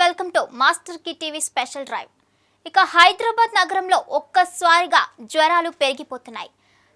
Welcome to master కి TV special drive. ఇక హైదరాబాద్ నగరంలో ఒక్కసారిగా జ్వరాలు పెరిగిపోతున్నాయి.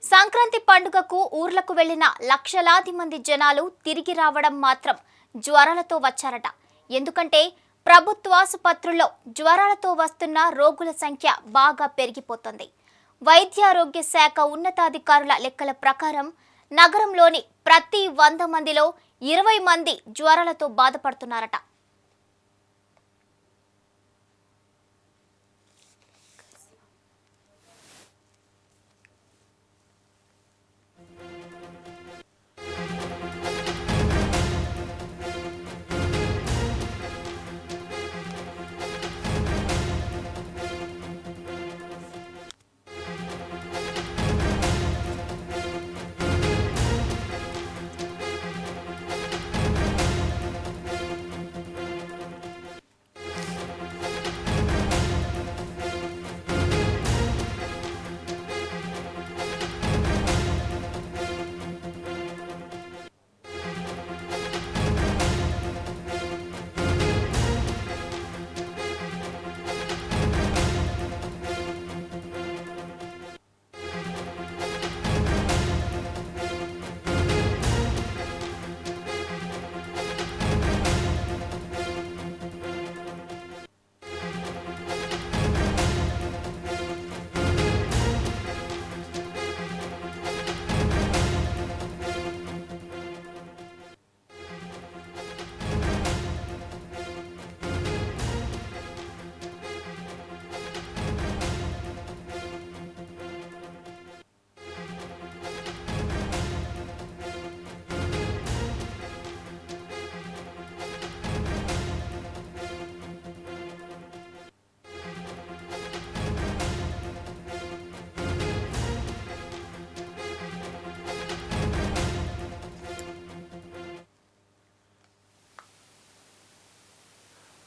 సంక్రాంతి పండుగకు ఊర్లకు వెళ్లిన లక్షలాది మంది జనాలు తిరిగి రావడం మాత్రం జ్వరాలతో వచ్చారట. ఎందుకంటే ప్రభుత్వాసుపత్రుల్లో జ్వరాలతో వస్తున్న రోగుల సంఖ్య బాగా పెరిగిపోతుంది. వైద్యారోగ్య శాఖ ఉన్నతాధికారుల లెక్కల ప్రకారం నగరంలోని ప్రతి 100 మందిలో 20 మంది జ్వరాలతో బాధపడుతున్నారట.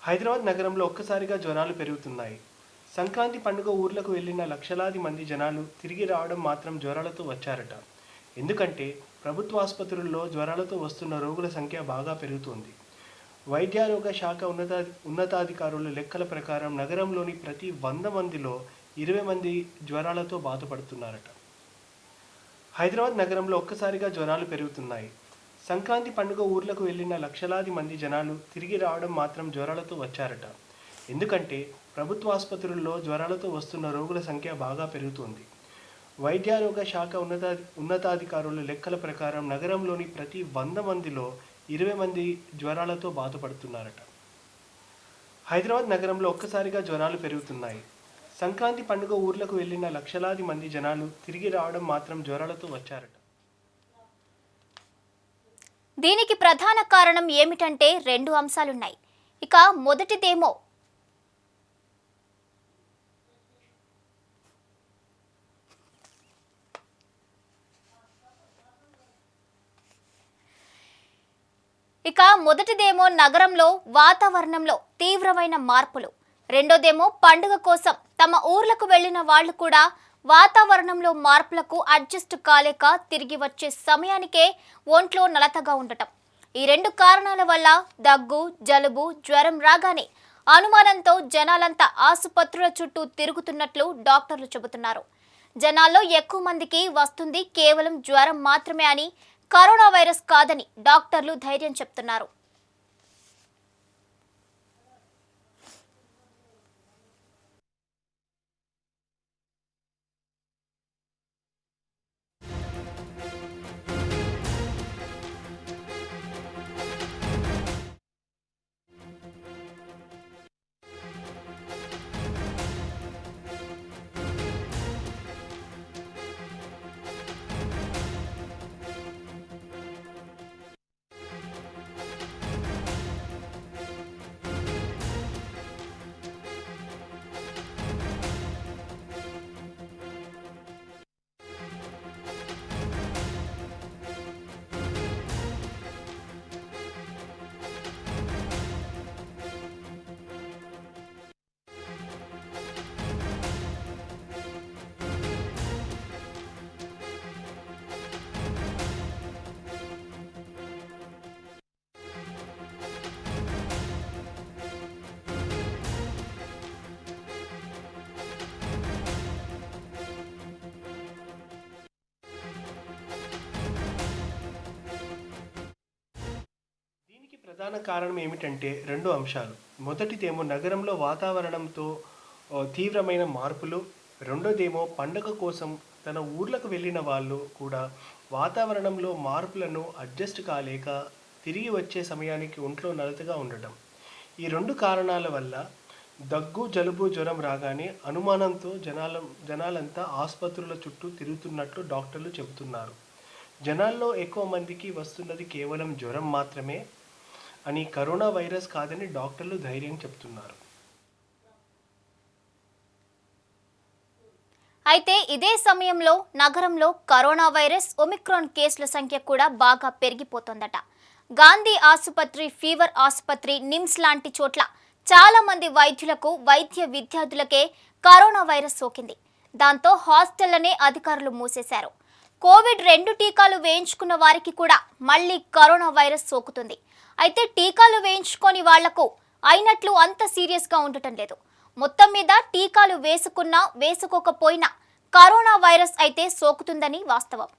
హైదరాబాద్ నగరంలో ఒక్కసారిగా జ్వరాలు పెరుగుతున్నాయి. సంక్రాంతి పండుగ ఊర్లకు వెళ్లిన లక్షలాది మంది జనాలు తిరిగి రావడం మాత్రం జ్వరాలతో వచ్చారట. ఎందుకంటే ప్రభుత్వ ఆసుపత్రుల్లో జ్వరాలతో వస్తున్న రోగుల సంఖ్య బాగా పెరుగుతోంది. వైద్యారోగ్య శాఖ ఉన్నతాధికారుల లెక్కల ప్రకారం నగరంలోని ప్రతి 100 మందిలో 20 మంది జ్వరాలతో బాధపడుతున్నారట. హైదరాబాద్ నగరంలో ఒక్కసారిగా జ్వరాలు పెరుగుతున్నాయి. సంక్రాంతి పండుగ ఊర్లకు వెళ్లిన లక్షలాది మంది జనాలు తిరిగి రావడం మాత్రం జ్వరాలతో వచ్చారట. ఎందుకంటే ప్రభుత్వ ఆసుపత్రుల్లో జ్వరాలతో వస్తున్న రోగుల సంఖ్య బాగా పెరుగుతోంది. వైద్యారోగ్య శాఖ ఉన్నతాధికారుల లెక్కల ప్రకారం నగరంలోని ప్రతి 100 మందిలో 20 మంది జ్వరాలతో బాధపడుతున్నారట. హైదరాబాద్ నగరంలో ఒక్కసారిగా జ్వరాలు పెరుగుతున్నాయి. సంక్రాంతి పండుగ ఊర్లకు వెళ్లిన లక్షలాది మంది జనాలు తిరిగి రావడం మాత్రం జ్వరాలతో వచ్చారట. దీనికి ప్రధాన కారణం ఏమిటంటే 2 అంశాలున్నాయి. ఇక మొదటిదేమో నగరంలో వాతావరణంలో తీవ్రమైన మార్పులు. రెండోదేమో పండుగ కోసం తమ ఊర్లకు వెళ్లిన వాళ్ళు కూడా వాతావరణంలో మార్పులకు అడ్జస్ట్ కాలేక తిరిగి వచ్చే సమయానికే ఒంట్లో నలతగా ఉండటం. ఈ 2 కారణాల వల్ల దగ్గు, జలుబు, జ్వరం రాగానే అనుమానంతో జనాలంతా ఆసుపత్రుల చుట్టూ తిరుగుతున్నట్లు డాక్టర్లు చెబుతున్నారు. జనాల్లో ఎక్కువ మందికి వస్తుంది కేవలం జ్వరం మాత్రమే అని, కరోనా వైరస్ కాదని డాక్టర్లు ధైర్యం చెప్తున్నారు. ప్రధాన కారణం ఏమిటంటే రెండు అంశాలు. మొదటిదేమో నగరంలో వాతావరణంతో తీవ్రమైన మార్పులు. రెండోదేమో పండగ కోసం తన ఊర్లకు వెళ్ళిన వాళ్ళు కూడా వాతావరణంలో మార్పులను అడ్జస్ట్ కాలేక తిరిగి వచ్చే సమయానికి ఒంట్లో నలతగా ఉండటం. ఈ రెండు కారణాల వల్ల దగ్గు, జలుబు, జ్వరం రాగానే అనుమానంతో జనాలంతా ఆసుపత్రుల చుట్టూ తిరుగుతున్నట్లు డాక్టర్లు చెబుతున్నారు. జనాల్లో ఎక్కువ మందికి వస్తున్నది కేవలం జ్వరం మాత్రమే అని, కరోనా వైరస్ కాదని డాక్టర్లు ధైర్యం చెప్తున్నారు. అయితే ఇదే సమయంలో నగరంలో కరోనా వైరస్ ఒమిక్రాన్ కేసుల సంఖ్య కూడా బాగా పెరిగిపోతోందట. గాంధీ ఆసుపత్రి, ఫీవర్ ఆసుపత్రి, నిమ్స్ లాంటి చోట్ల చాలా మంది వైద్యులకు, వైద్య విద్యార్థులకే కరోనా వైరస్ సోకింది. దాంతో హాస్టళ్లనే అధికారులు మూసేశారు. కోవిడ్ 2 టీకాలు వేయించుకున్న వారికి కూడా మళ్లీ కరోనా వైరస్ సోకుతుంది. అయితే టీకాలు వేయించుకొని వాళ్లకు అయినట్లు అంత సీరియస్గా ఉండటం లేదు. మొత్తం మీద టీకాలు వేసుకున్నా వేసుకోకపోయినా కరోనా వైరస్ అయితే సోకుతుందని వాస్తవం.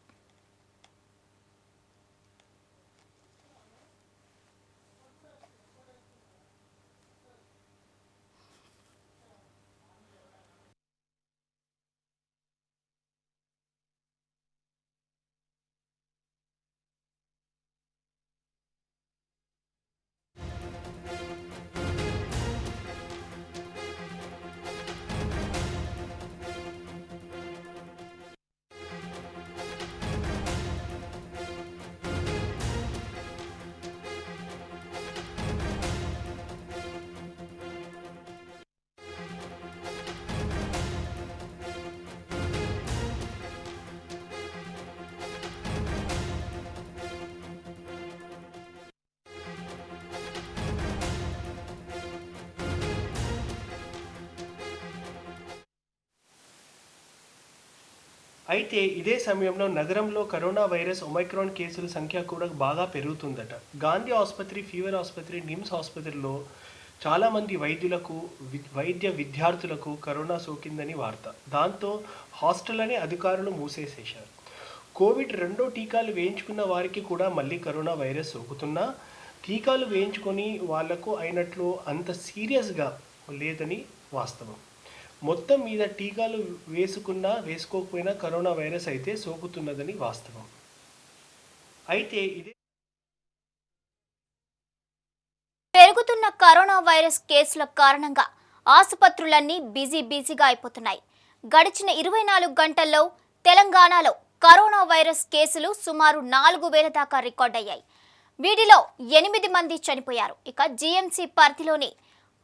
అయితే ఇదే సమయంలో నగరంలో కరోనా వైరస్ ఒమైక్రాన్ కేసుల సంఖ్య కూడా బాగా పెరుగుతుందట. గాంధీ ఆసుపత్రి, ఫీవర్ ఆసుపత్రి, నిమ్స్ ఆసుపత్రిలో చాలామంది వైద్యులకు, వైద్య విద్యార్థులకు కరోనా సోకిందని వార్త. దాంతో హాస్టళ్లనే అధికారులు మూసేసేశారు. కోవిడ్ 2 టీకాలు వేయించుకున్న వారికి కూడా మళ్ళీ కరోనా వైరస్ సోకుతున్నా టీకాలు వేయించుకొని వాళ్లకు అయినట్లు అంత సీరియస్గా లేదని వాస్తవం. మొత్తం మీద టీకాలు వేసుకున్నా వేసుకోకపోయినా కరోనా వైరస్ అయితే సోకుతున్నదని వాస్తవం. అయితే ఇదే పెరుగుతున్న కరోనా వైరస్ కేసుల కారణంగా ఆసుపత్రులన్నీ బిజీగా అయిపోతున్నాయి. గడిచిన 24 గంటల్లో తెలంగాణలో కరోనా వైరస్ కేసులు సుమారు 4,000 దాకా రికార్డయ్యాయి. వీటిలో 8 మంది చనిపోయారు. ఇక జీఎంసీ పరిధిలోని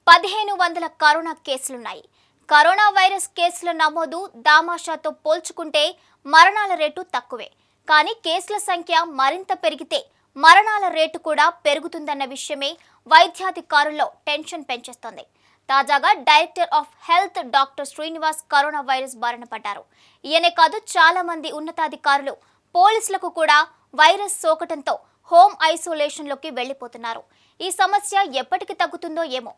1,500 కరోనా కేసులున్నాయి. కరోనా వైరస్ కేసుల నమోదు దామాషాతో పోల్చుకుంటే మరణాల రేటు తక్కువే. కానీ కేసుల సంఖ్య మరింత పెరిగితే మరణాల రేటు కూడా పెరుగుతుందన్న విషయమే వైద్యాధికారుల్లో టెన్షన్ పెంచేస్తోంది. తాజాగా director of health doctor Srinivas corona virus బారిన పడ్డారు. ఈయనే కాదు, చాలా మంది ఉన్నతాధికారులు, పోలీసులకు కూడా వైరస్ సోకటంతో హోమ్ ఐసోలేషన్లోకి వెళ్లిపోతున్నారు. ఈ సమస్య ఎప్పటికి తగ్గుతుందో ఏమో.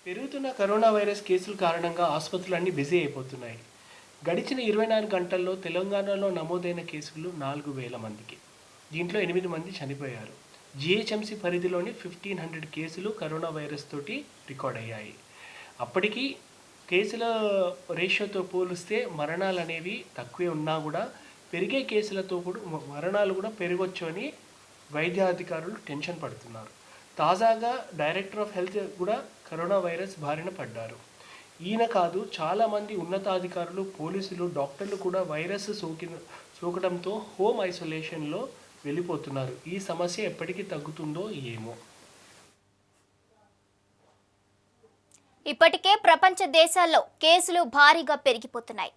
పెరుగుతున్న కరోనా వైరస్ కేసుల కారణంగా ఆసుపత్రులన్నీ బిజీ అయిపోతున్నాయి. గడిచిన 24 గంటల్లో తెలంగాణలో నమోదైన కేసులు 4,000 మందికి. దీంట్లో 8 మంది చనిపోయారు. జీహెచ్ఎంసీ పరిధిలోని 1,500 కేసులు కరోనా వైరస్ తోటి రికార్డ్ అయ్యాయి. అప్పటికి కేసుల రేషియోతో పోలిస్తే మరణాలు అనేవి తక్కువే ఉన్నా కూడా పెరిగే కేసులతో కూడా మరణాలు కూడా పెరగొచ్చు అని వైద్యాధికారులు టెన్షన్ పడుతున్నారు. తాజాగా డైరెక్టర్ ఆఫ్ హెల్త్ కూడా కరోనా వైరస్ బారిన పడ్డారు. ఈయన కాదు, చాలామంది ఉన్నతాధికారులు, పోలీసులు, డాక్టర్లు కూడా వైరస్ సోకడంతో హోమ్ ఐసోలేషన్లో వెళ్ళిపోతున్నారు. ఈ సమస్య ఎప్పటికి తగ్గుతుందో ఏమో. ఇప్పటికే ప్రపంచ దేశాల్లో కేసులు భారీగా పెరిగిపోతున్నాయి.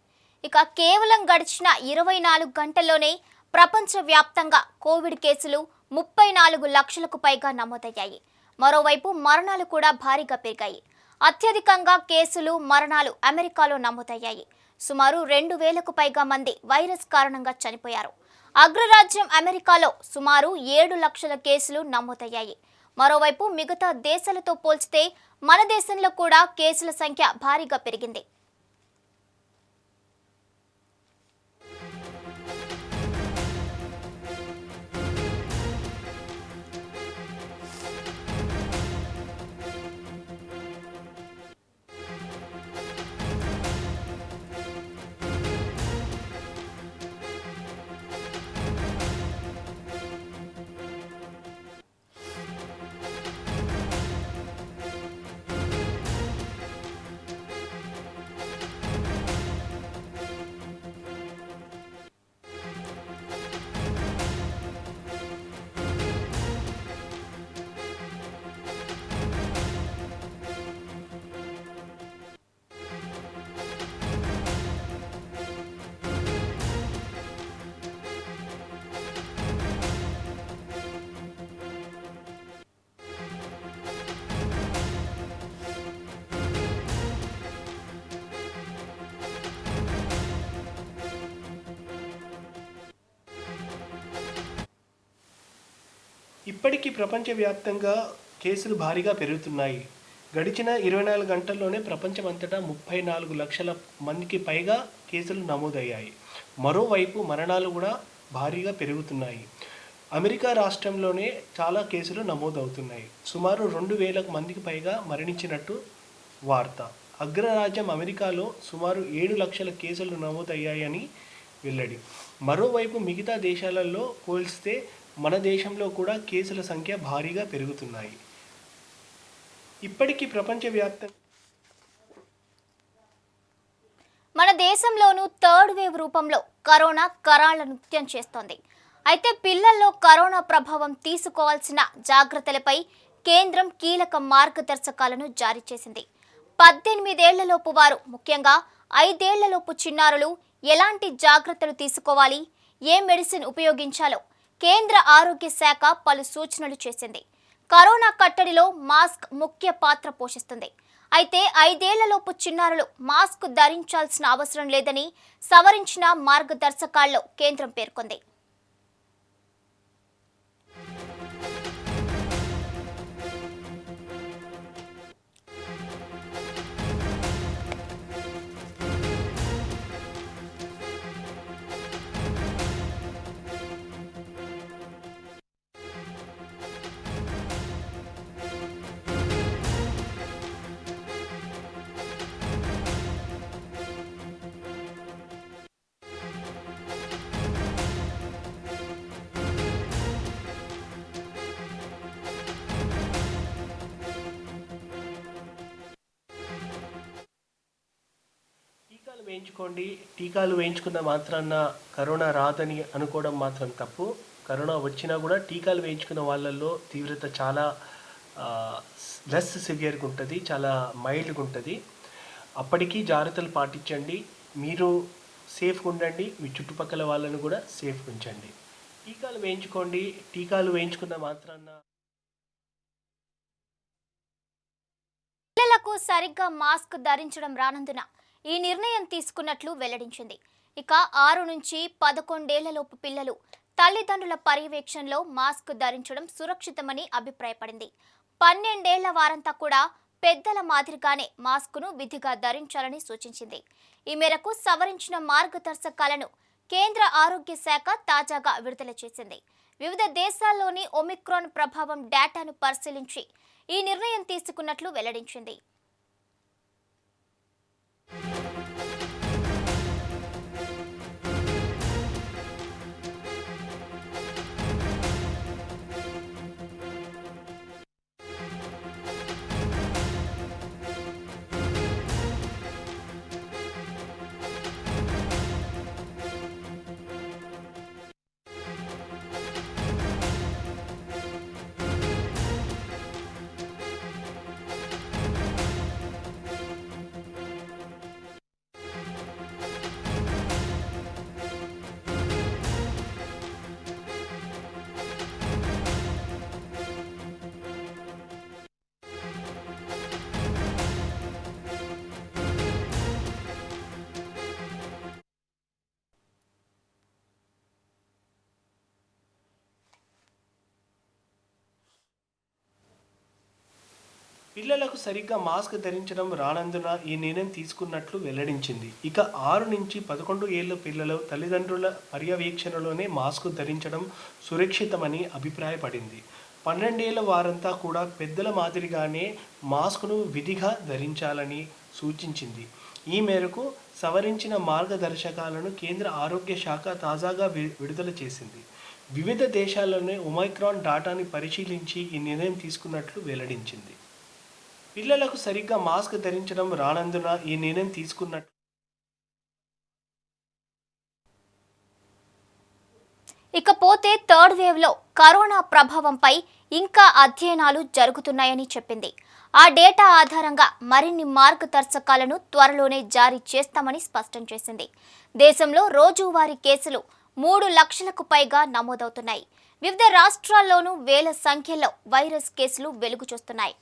ఇక కేవలం గడిచిన 24 గంటల్లోనే ప్రపంచవ్యాప్తంగా కోవిడ్ కేసులు 34 లక్షలకు పైగా నమోదయ్యాయి. మరోవైపు మరణాలు కూడా భారీగా పెరిగాయి. అత్యధికంగా కేసులు, మరణాలు అమెరికాలో నమోదయ్యాయి. సుమారు 2,000కు పైగా మంది వైరస్ కారణంగా చనిపోయారు. అగ్రరాజ్యం అమెరికాలో సుమారు 7 లక్షల కేసులు నమోదయ్యాయి. మరోవైపు మిగతా దేశాలతో పోల్చితే మన దేశంలో కూడా కేసుల సంఖ్య భారీగా పెరిగింది. ఇప్పటికీ ప్రపంచవ్యాప్తంగా కేసులు భారీగా పెరుగుతున్నాయి. గడిచిన 24 గంటల్లోనే ప్రపంచమంతటా 34 లక్షల మందికి పైగా కేసులు నమోదయ్యాయి. మరోవైపు మరణాలు కూడా భారీగా పెరుగుతున్నాయి. అమెరికా రాష్ట్రంలోనే చాలా కేసులు నమోదవుతున్నాయి. సుమారు 2,000 మందికి పైగా మరణించినట్టు వార్త. అగ్రరాజ్యం అమెరికాలో సుమారు 7 లక్షల కేసులు నమోదయ్యాయని వెల్లడి. మరోవైపు మిగతా దేశాలలో పోల్చితే మన దేశంలో కూడా కేసుల సంఖ్య భారీగా పెరుగుతున్నాయి. ఇప్పటికీ ప్రపంచవ్యాప్తంగా మన దేశంలోనూ థర్డ్ వేవ్ రూపంలో కరోనా కరాళ నృత్యం చేస్తోంది. అయితే పిల్లల్లో కరోనా ప్రభావం తీసుకోవాల్సిన జాగ్రత్తలపై కేంద్రం కీలక మార్గదర్శకాలను జారీ చేసింది. 18 ఏళ్లలోపు వారు, ముఖ్యంగా 5 ఏళ్లలోపు చిన్నారులు ఎలాంటి జాగ్రత్తలు తీసుకోవాలి, ఏ మెడిసిన్ ఉపయోగించాలో కేంద్ర ఆరోగ్య శాఖ పలు సూచనలు చేసింది. కరోనా కట్టడిలో మాస్క్ ముఖ్య పాత్ర పోషిస్తుంది. అయితే 5 ఏళ్లలోపు చిన్నారులు మాస్క్ ధరించాల్సిన అవసరం లేదని సవరించిన మార్గదర్శకాల్లో కేంద్రం పేర్కొంది. టీకాలు వేయించుకున్న మాత్రాన కరోనా రాదని అనుకోవడం మాత్రం తప్పు. కరోనా వచ్చినా కూడా టీకాలు వేయించుకున్న వాళ్ళల్లో తీవ్రత చాలా లెస్ సివియర్గా ఉంటుంది, చాలా మైల్డ్గా ఉంటుంది. అప్పటికీ జాగ్రత్తలు పాటించండి. మీరు సేఫ్గా ఉండండి, మీ చుట్టుపక్కల వాళ్ళను కూడా సేఫ్గా ఉంచండి. టీకాలు వేయించుకోండి. టీకాలు వేయించుకున్న మాత్రాన పిల్లలకు సరిగ్గా మాస్క్ ధరించడం రానందున ఈ నిర్ణయం తీసుకున్నట్లు వెల్లడించింది. ఇక 6 నుంచి 11 ఏళ్లలోపు పిల్లలు తల్లిదండ్రుల పర్యవేక్షణలో మాస్క్ ధరించడం సురక్షితమని అభిప్రాయపడింది. 12 ఏళ్ల వారంతా కూడా పెద్దల మాదిరిగానే మాస్కును విధిగా ధరించాలని సూచించింది. ఈ మేరకు సవరించిన మార్గదర్శకాలను కేంద్ర ఆరోగ్య శాఖ తాజాగా విడుదల చేసింది. వివిధ దేశాల్లోని ఒమిక్రాన్ ప్రభావం డేటాను పరిశీలించి ఈ నిర్ణయం తీసుకున్నట్లు వెల్లడించింది. పిల్లలకు సరిగ్గా మాస్క్ ధరించడం రానందున ఈ నిర్ణయం తీసుకున్నట్లు వెల్లడించింది. ఇక 6 నుంచి 11 ఏళ్ల పిల్లలు తల్లిదండ్రుల పర్యవేక్షణలోనే మాస్క్ ధరించడం సురక్షితమని అభిప్రాయపడింది. 12 ఏళ్ల వారంతా కూడా పెద్దల మాదిరిగానే మాస్క్ను విధిగా ధరించాలని సూచించింది. ఈ మేరకు సవరించిన మార్గదర్శకాలను కేంద్ర ఆరోగ్య శాఖ తాజాగా విడుదల చేసింది. వివిధ దేశాల్లోనే ఒమైక్రాన్ డాటాని పరిశీలించి ఈ నిర్ణయం తీసుకున్నట్లు వెల్లడించింది. పిల్లలకు సరిగ్గా మాస్క్ ధరించడం రానందున ఈ నిర్ణయం తీసుకున్నట్లు. ఇకపోతే థర్డ్ వేవ్లో కరోనా ప్రభావంపై ఇంకా అధ్యయనాలు జరుగుతున్నాయని చెప్పింది. ఆ డేటా ఆధారంగా మరిన్ని మార్గదర్శకాలను త్వరలోనే జారీ చేస్తామని స్పష్టం చేసింది. దేశంలో రోజువారీ కేసులు 3 లక్షలకు పైగా నమోదవుతున్నాయి. వివిధ రాష్ట్రాల్లోనూ వేల సంఖ్యలో వైరస్ కేసులు వెలుగు చూస్తున్నాయి.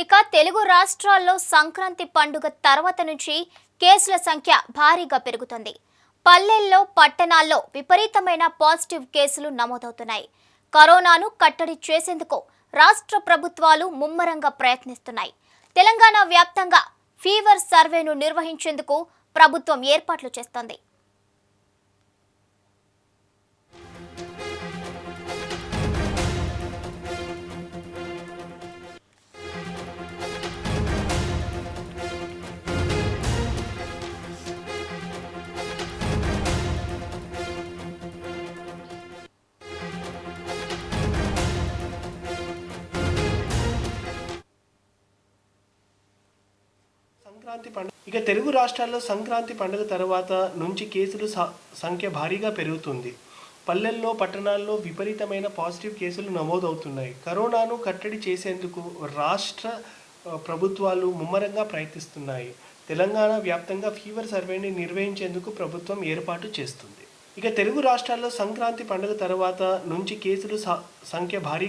ఇక తెలుగు రాష్ట్రాల్లో సంక్రాంతి పండుగ తర్వాత నుంచి కేసుల సంఖ్య భారీగా పెరుగుతుంది. పల్లెల్లో, పట్టణాల్లో విపరీతమైన పాజిటివ్ కేసులు నమోదవుతున్నాయి. కరోనాను కట్టడి చేసేందుకు రాష్ట్ర ప్రభుత్వాలు ముమ్మరంగా ప్రయత్నిస్తున్నాయి. తెలంగాణ వ్యాప్తంగా ఫీవర్ సర్వేను నిర్వహించేందుకు ప్రభుత్వం ఏర్పాట్లు చేస్తోంది. ఇక తెలుగు రాష్ట్రాల్లో సంక్రాంతి పండుగ తర్వాత నుంచి కేసుల సంఖ్య భారీగా పెరుగుతుంది. పల్లెల్లో, పట్టణాల్లో విపరీతమైన పాజిటివ్ కేసులు నమోదవుతున్నాయి. కరోనాను కట్టడి చేసేందుకు రాష్ట్ర ప్రభుత్వాలు ముమ్మరంగా ప్రయత్నిస్తున్నాయి. తెలంగాణ వ్యాప్తంగా ఫీవర్ సర్వేని నిర్వహించేందుకు ప్రభుత్వం ఏర్పాటు చేస్తుంది. ఇక తెలుగు రాష్ట్రాల్లో సంక్రాంతి పండుగ తర్వాత నుంచి కేసుల సంఖ్య భారీ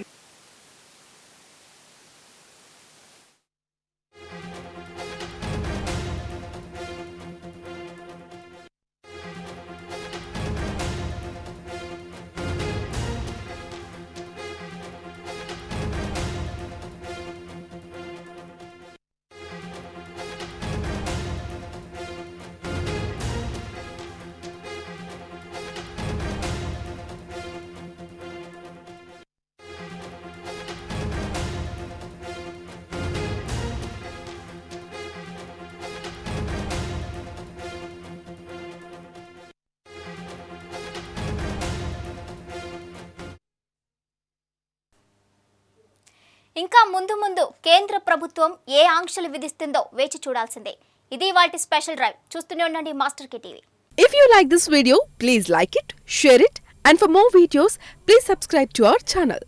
ఇంకా ముందు ముందు కేంద్ర ప్రభుత్వం ఏ ఆంక్షలు విధిస్తుందో వేచి చూడాల్సిందే. ఇది వాటి స్పెషల్ డ్రైవ్. చూస్తూనే ఉండండి master K TV. If you like this video, please like it, share it, and for more videos, please subscribe to our channel.